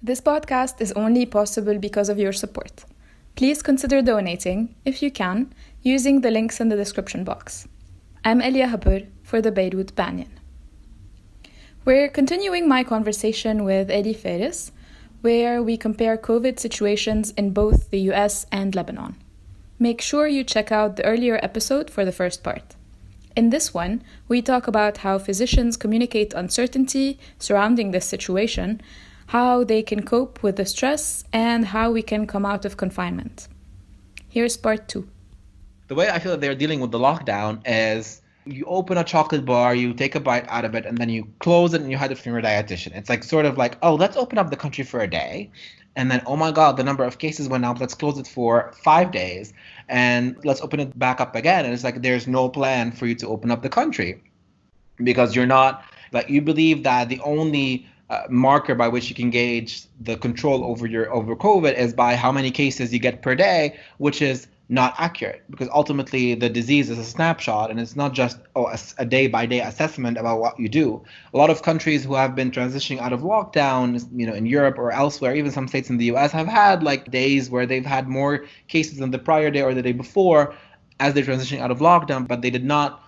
This podcast is only possible because of your support. Please consider donating, if you can, using the links in the description box. I'm Elia Habur for the Beirut Banyan. We're continuing my conversation with Eddie Faris, where we compare COVID situations in both the US and Lebanon. Make sure you check out the earlier episode for the first part. In this one, we talk about how physicians communicate uncertainty surrounding this situation, how they can cope with the stress, and how we can come out of confinement. Here's part 2. The way I feel that they're dealing with the lockdown is you open a chocolate bar, you take a bite out of it, and then you close it and you hide it from your dietitian. It's like sort of like, oh, let's open up the country for a day. And then, oh my God, the number of cases went up. Let's close it for 5 days and let's open it back up again. And it's like there's no plan for you to open up the country because you're not like you believe that the only marker by which you can gauge the control over COVID is by how many cases you get per day, which is not accurate because ultimately the disease is a snapshot and it's not just a day by day assessment about what you do. A lot of countries who have been transitioning out of lockdown, in Europe or elsewhere, even some states in the US have had like days where they've had more cases than the prior day or the day before as they're transitioning out of lockdown, but they did not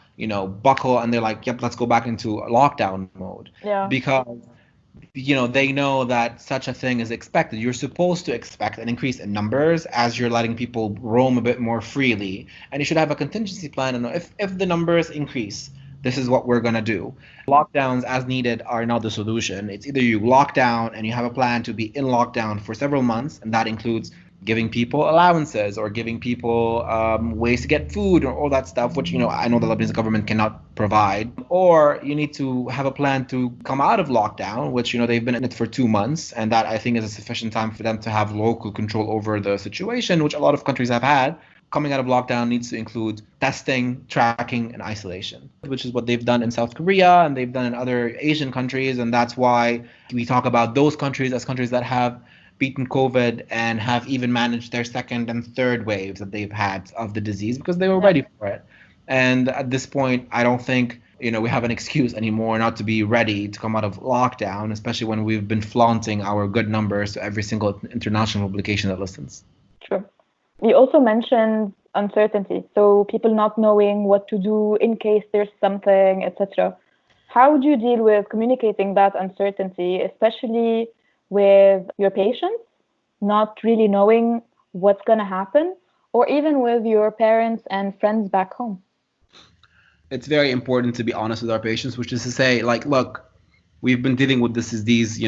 buckle and they're like, yep, let's go back into lockdown mode. Yeah. Because they know that such a thing is expected. You're supposed to expect an increase in numbers as you're letting people roam a bit more freely. And you should have a contingency plan. And if the numbers increase, this is what we're going to do. Lockdowns as needed are not the solution. It's either you lock down and you have a plan to be in lockdown for several months, and that includes giving people allowances or giving people ways to get food or all that stuff, which I know the Lebanese government cannot provide. Or you need to have a plan to come out of lockdown, which they've been in it for 2 months, and that I think is a sufficient time for them to have local control over the situation, which a lot of countries have had. Coming out of lockdown needs to include testing, tracking, and isolation, which is what they've done in South Korea and they've done in other Asian countries. And that's why we talk about those countries as countries that have beaten COVID and have even managed their second and third waves that they've had of the disease because they were ready for it. And at this point, I don't think we have an excuse anymore not to be ready to come out of lockdown, especially when we've been flaunting our good numbers to every single international publication that listens. True. You also mentioned uncertainty, so people not knowing what to do in case there's something, etc. How would you deal with communicating that uncertainty, especially with your patients, not really knowing what's going to happen, or even with your parents and friends back home? It's very important to be honest with our patients, which is to say, like, look, we've been dealing with this disease,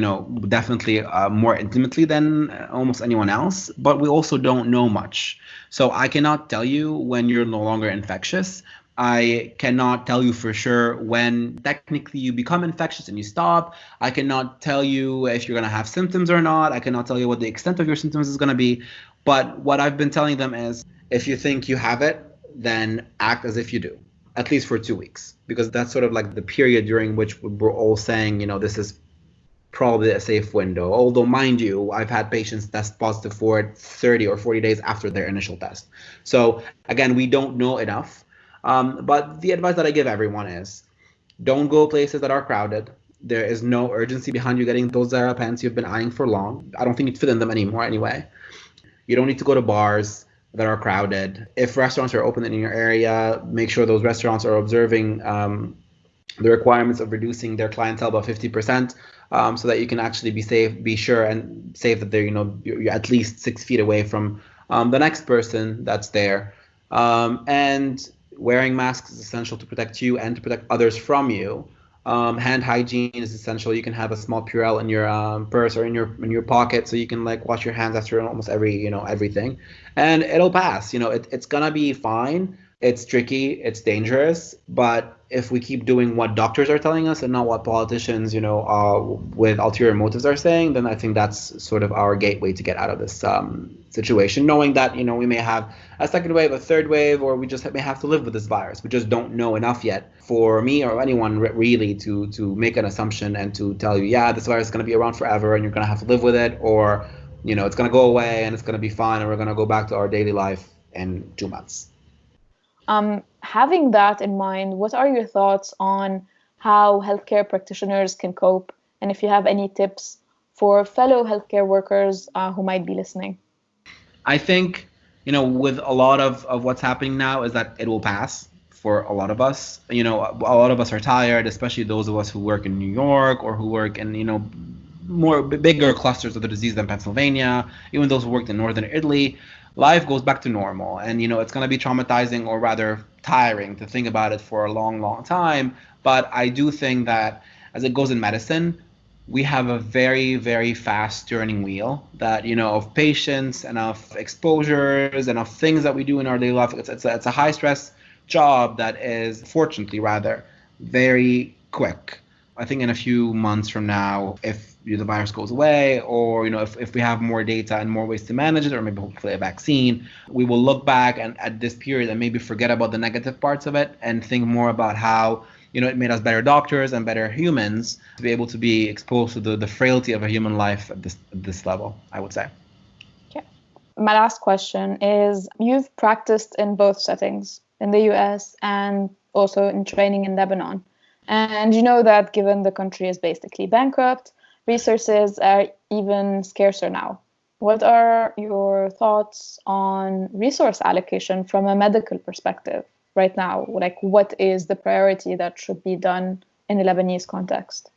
definitely more intimately than almost anyone else, but we also don't know much. So I cannot tell you when you're no longer infectious. I cannot tell you for sure when technically you become infectious and you stop. I cannot tell you if you're going to have symptoms or not. I cannot tell you what the extent of your symptoms is going to be. But what I've been telling them is if you think you have it, then act as if you do, at least for 2 weeks, because that's sort of like the period during which we're all saying, this is probably a safe window. Although, mind you, I've had patients test positive for it 30 or 40 days after their initial test. So again, we don't know enough. But the advice that I give everyone is don't go places that are crowded. There is no urgency behind you getting those Zara pants you've been eyeing for long. I don't think you'd fit in them anymore anyway. You don't need to go to bars that are crowded. If restaurants are open in your area, make sure those restaurants are observing the requirements of reducing their clientele by 50%, so that you can actually be safe, be sure and safe that they're, you're at least 6 feet away from the next person that's there. And wearing masks is essential to protect you and to protect others from you. Hand hygiene is essential. You can have a small Purell in your purse or in your pocket, so you can like wash your hands after almost everything, and it'll pass. It's gonna be fine. It's tricky, it's dangerous, but if we keep doing what doctors are telling us and not what politicians, with ulterior motives are saying, then I think that's sort of our gateway to get out of this situation, knowing that, we may have a second wave, a third wave, or we just may have to live with this virus. We just don't know enough yet for me or anyone really to make an assumption and to tell you, yeah, this virus is going to be around forever and you're going to have to live with it, or, it's going to go away and it's going to be fine and we're going to go back to our daily life in 2 months. Having that in mind, what are your thoughts on how healthcare practitioners can cope? And if you have any tips for fellow healthcare workers who might be listening? I think, with a lot of what's happening now is that it will pass for a lot of us. A lot of us are tired, especially those of us who work in New York or who work in, more bigger clusters of the disease than Pennsylvania, even those who worked in northern Italy. Life goes back to normal, and it's going to be traumatizing, or rather tiring, to think about it for a long time. But I do think that, as it goes in medicine, we have a very, very fast turning wheel that, of patients and of exposures and of things that we do in our daily life. It's a high stress job that is, fortunately rather, very quick. I think in a few months from now, if the virus goes away, or if we have more data and more ways to manage it, or maybe hopefully a vaccine, we will look back at this period and maybe forget about the negative parts of it and think more about how it made us better doctors and better humans to be able to be exposed to the frailty of a human life at this level, I would say. Okay. My last question is, you've practiced in both settings, in the US and also in training in Lebanon. And you know that given the country is basically bankrupt, resources are even scarcer now. What are your thoughts on resource allocation from a medical perspective right now? Like, what is the priority that should be done in a Lebanese context?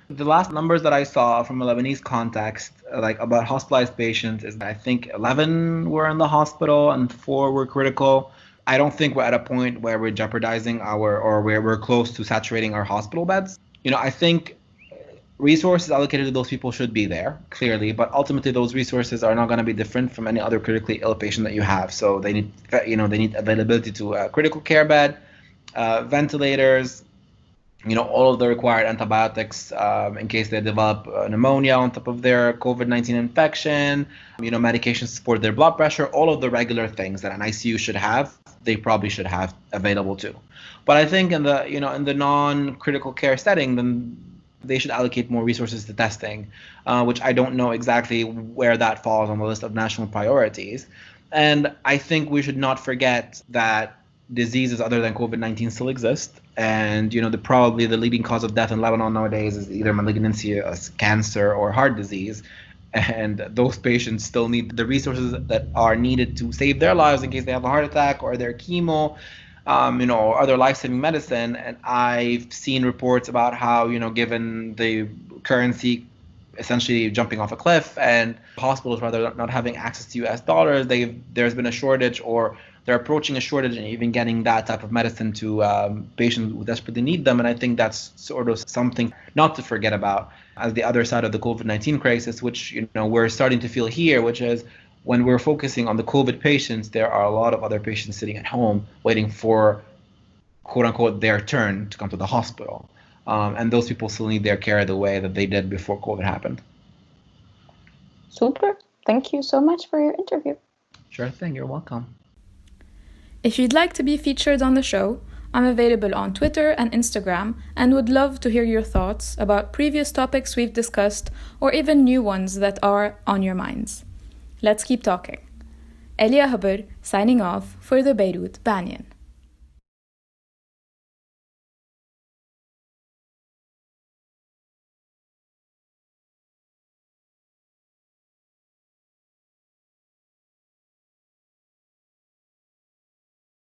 The last numbers that I saw from a Lebanese context, like about hospitalized patients, is that I think 11 were in the hospital and 4 were critical. I don't think we're at a point where we're jeopardizing or where we're close to saturating our hospital beds. I think resources allocated to those people should be there, clearly, but ultimately those resources are not going to be different from any other critically ill patient that you have. So they need availability to a critical care bed, ventilators, all of the required antibiotics in case they develop pneumonia on top of their COVID-19 infection, medications to support their blood pressure, all of the regular things that an ICU should have, they probably should have available too. But I think in the non-critical care setting, then they should allocate more resources to testing, which I don't know exactly where that falls on the list of national priorities. And I think we should not forget that diseases other than COVID-19 still exist. And, probably the leading cause of death in Lebanon nowadays is either malignancy, cancer, or heart disease. And those patients still need the resources that are needed to save their lives in case they have a heart attack or their chemo, or other life-saving medicine. And I've seen reports about how, given the currency essentially jumping off a cliff and hospitals rather not having access to US dollars, there's been a shortage, or they're approaching a shortage in even getting that type of medicine to patients who desperately need them. And I think that's sort of something not to forget about as the other side of the COVID-19 crisis, which we're starting to feel here, which is when we're focusing on the COVID patients, there are a lot of other patients sitting at home waiting for, quote unquote, their turn to come to the hospital. And those people still need their care the way that they did before COVID happened. Super. Thank you so much for your interview. Sure thing. You're welcome. If you'd like to be featured on the show, I'm available on Twitter and Instagram and would love to hear your thoughts about previous topics we've discussed or even new ones that are on your minds. Let's keep talking. Elia Habur signing off for the Beirut Banyan.